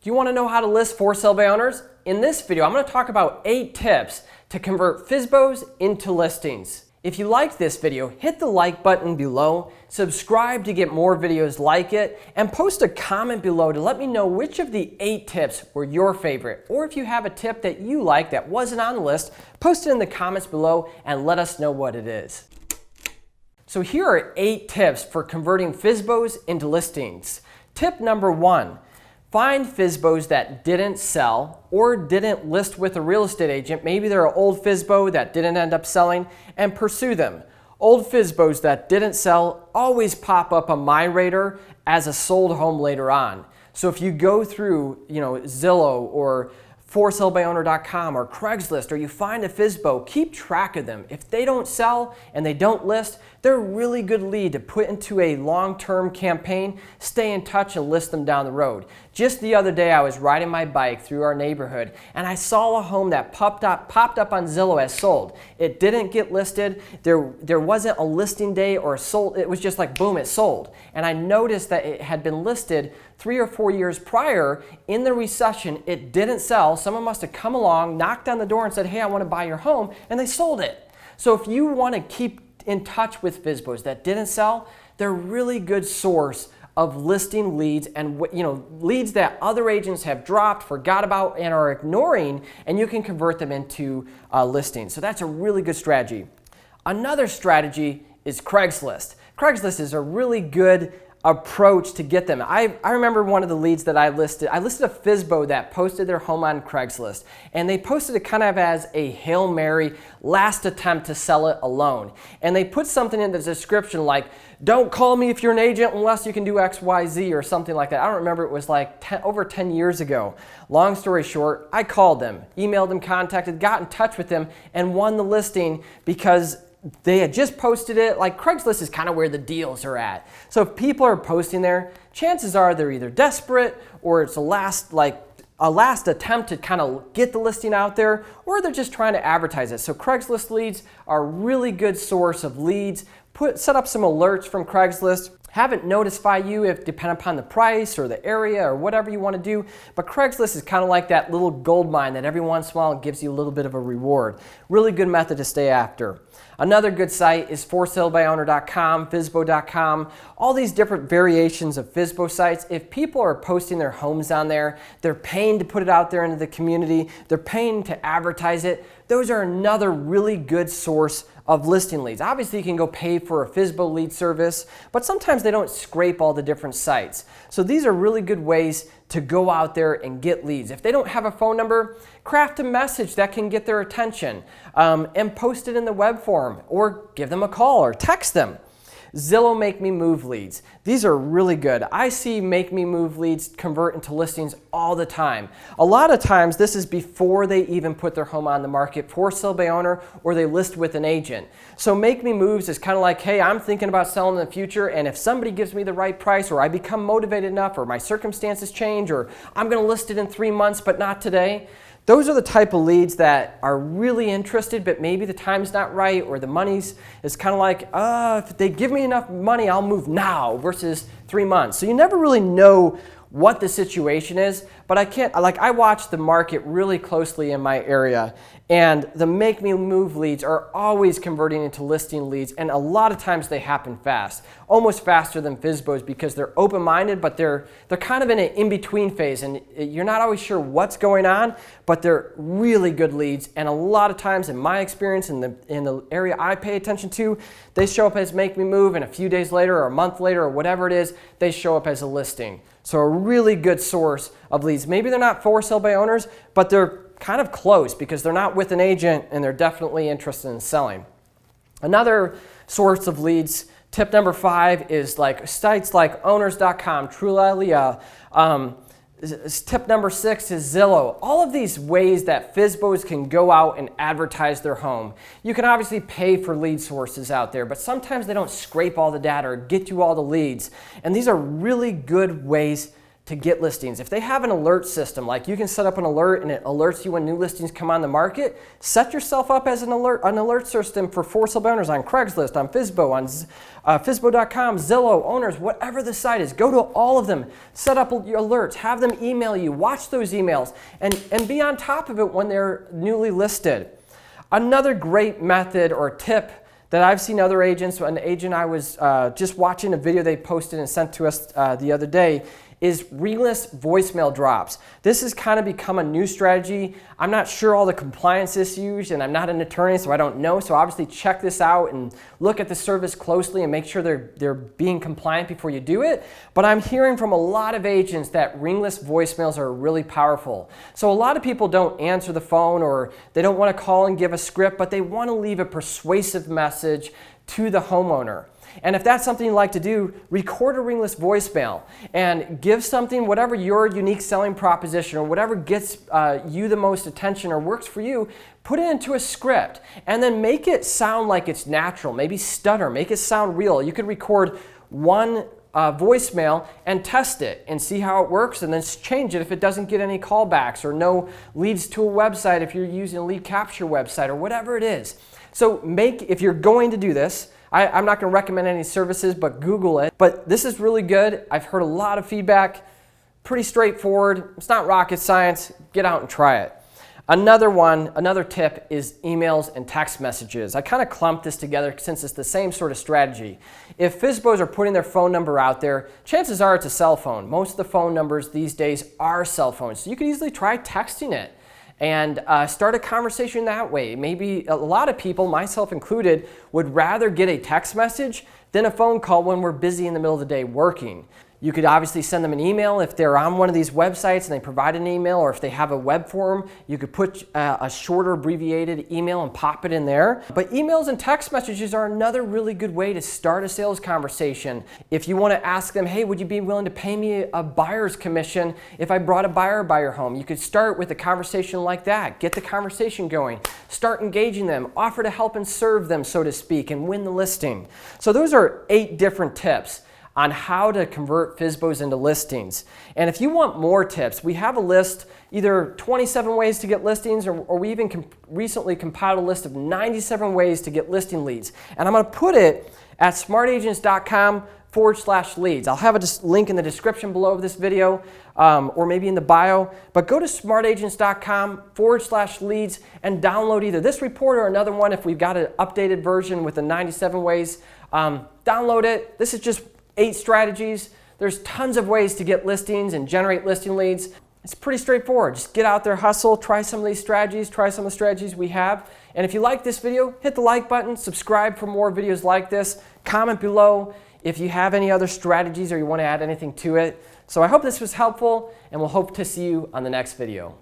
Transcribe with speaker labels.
Speaker 1: Do you want to know how to list for sale by owners? In this video, I'm going to talk about 8 tips to convert FSBOs into listings. If you liked this video, hit the like button below, subscribe to get more videos like it, and post a comment below to let me know which of the 8 tips were your favorite. Or if you have a tip that you like that wasn't on the list, post it in the comments below and let us know what it is. So here are 8 tips for converting FSBOs into listings. Tip number 1. Find FSBOs that didn't sell or didn't list with a real estate agent. Maybe they're an old FSBO that didn't end up selling, and pursue them. Old FSBOs that didn't sell always pop up on my radar as a sold home later on. So if you go through, Zillow or ForSaleByOwner.com or Craigslist, or you find a FSBO, keep track of them. If they don't sell and they don't list, they're a really good lead to put into a long-term campaign. Stay in touch and list them down the road. Just the other day, I was riding my bike through our neighborhood and I saw a home that popped up on Zillow as sold. It didn't get listed. There wasn't a listing day or sold. It was just like, boom, it sold. And I noticed that it had been listed 3 or 4 years prior in the recession. It didn't sell. Someone must have come along, knocked on the door and said, hey, I want to buy your home, and they sold it. So if you want to keep in touch with FSBOs that didn't sell, they're a really good source of listing leads and leads that other agents have dropped, forgot about, and are ignoring, and you can convert them into listings. So that's a really good strategy. Another strategy is Craigslist. Craigslist is a really good approach to get them. I remember one of the leads that I listed a FSBO that posted their home on Craigslist, and they posted it kind of as a Hail Mary last attempt to sell it alone. And they put something in the description like, don't call me if you're an agent unless you can do XYZ or something like that. I don't remember, it was like over 10 years ago. Long story short, I called them, emailed them, contacted, got in touch with them, and won the listing because they had just posted it. Like, Craigslist is kind of where the deals are at. So if people are posting there, chances are they're either desperate or it's a last attempt to kind of get the listing out there, or they're just trying to advertise it. So Craigslist leads are a really good source of leads. Set up some alerts from Craigslist. Have it notify you if depending upon the price or the area or whatever you want to do. But Craigslist is kind of like that little gold mine that every once in a while gives you a little bit of a reward. Really good method to stay after. Another good site is ForSaleByOwner.com, FSBO.com, all these different variations of FSBO sites. If people are posting their homes on there, they're paying to put it out there into the community, they're paying to advertise it, those are another really good source of listing leads. Obviously, you can go pay for a FSBO lead service, but sometimes they don't scrape all the different sites. So these are really good ways to go out there and get leads. If they don't have a phone number, craft a message that can get their attention and post it in the web form, or give them a call or text them. Zillow Make Me Move leads. These are really good. I see Make Me Move leads convert into listings all the time. A lot of times this is before they even put their home on the market for sale by owner, or they list with an agent. So Make Me Moves is kind of like, hey, I'm thinking about selling in the future, and if somebody gives me the right price, or I become motivated enough, or my circumstances change, or I'm going to list it in 3 months but not today. Those are the type of leads that are really interested, but maybe the time's not right, or the money's is kind of like, if they give me enough money, I'll move now versus 3 months. So you never really know what the situation is, but I watch the market really closely in my area, and the Make Me Move leads are always converting into listing leads, and a lot of times they happen fast, almost faster than FSBOs, because they're open-minded, but they're kind of in an in-between phase, and you're not always sure what's going on, but they're really good leads. And a lot of times, in my experience, in the area I pay attention to, they show up as Make Me Move, and a few days later or a month later or whatever it is, they show up as a listing. So a really good source of leads. Maybe they're not for sale by owners, but they're kind of close because they're not with an agent and they're definitely interested in selling. Another source of leads, tip number 5, is like sites like owners.com, Trulia. Tip number 6 is Zillow. All of these ways that FSBOs can go out and advertise their home. You can obviously pay for lead sources out there, but sometimes they don't scrape all the data or get you all the leads. And these are really good ways to get listings. If they have an alert system, like you can set up an alert and it alerts you when new listings come on the market, set yourself up as an alert system for for sale by owners on Craigslist, on FSBO, on FSBO.com, Zillow, owners, whatever the site is. Go to all of them, set up your alerts, have them email you, watch those emails, and be on top of it when they're newly listed. Another great method or tip that I've seen other agents, an agent I was just watching a video they posted and sent to us the other day, is Ringless voicemail drops. This has kind of become a new strategy. I'm not sure all the compliance issues, and I'm not an attorney, so I don't know. So obviously check this out and look at the service closely and make sure they're being compliant before you do it. But I'm hearing from a lot of agents that Ringless voicemails are really powerful. So a lot of people don't answer the phone, or they don't want to call and give a script, but they want to leave a persuasive message to the homeowner. And if that's something you like to do, record a Ringless voicemail and give something, whatever your unique selling proposition or whatever gets you the most attention or works for you, put it into a script and then make it sound like it's natural. Maybe stutter, make it sound real. You could record one voicemail and test it and see how it works, and then change it if it doesn't get any callbacks or no leads to a website if you're using a lead capture website or whatever it is. So if you're going to do this, I'm not going to recommend any services, but Google it. But this is really good. I've heard a lot of feedback. Pretty straightforward. It's not rocket science. Get out and try it. Another tip is emails and text messages. I kind of clumped this together since it's the same sort of strategy. If FSBOs are putting their phone number out there, chances are it's a cell phone. Most of the phone numbers these days are cell phones. So you could easily try texting it and start a conversation that way. Maybe a lot of people, myself included, would rather get a text message than a phone call when we're busy in the middle of the day working. You could obviously send them an email if they're on one of these websites and they provide an email, or if they have a web form, you could put a shorter abbreviated email and pop it in there. But emails and text messages are another really good way to start a sales conversation. If you want to ask them, hey, would you be willing to pay me a buyer's commission if I brought a buyer by your home? You could start with a conversation like that. Get the conversation going. Start engaging them. Offer to help and serve them, so to speak, and win the listing. So those are 8 different tips on how to convert FSBOs into listings. And if you want more tips, we have a list, either 27 ways to get listings, or we even recently compiled a list of 97 ways to get listing leads. And I'm going to put it at smartagents.com/leads. I'll have a link in the description below of this video, or maybe in the bio. But go to smartagents.com/leads and download either this report or another one if we've got an updated version with the 97 ways. Download it. This is just 8 strategies. There's tons of ways to get listings and generate listing leads. It's pretty straightforward. Just get out there, hustle, try some of these strategies, try some of the strategies we have. And if you like this video, hit the like button, subscribe for more videos like this, comment below if you have any other strategies or you want to add anything to it. So I hope this was helpful, and we'll hope to see you on the next video.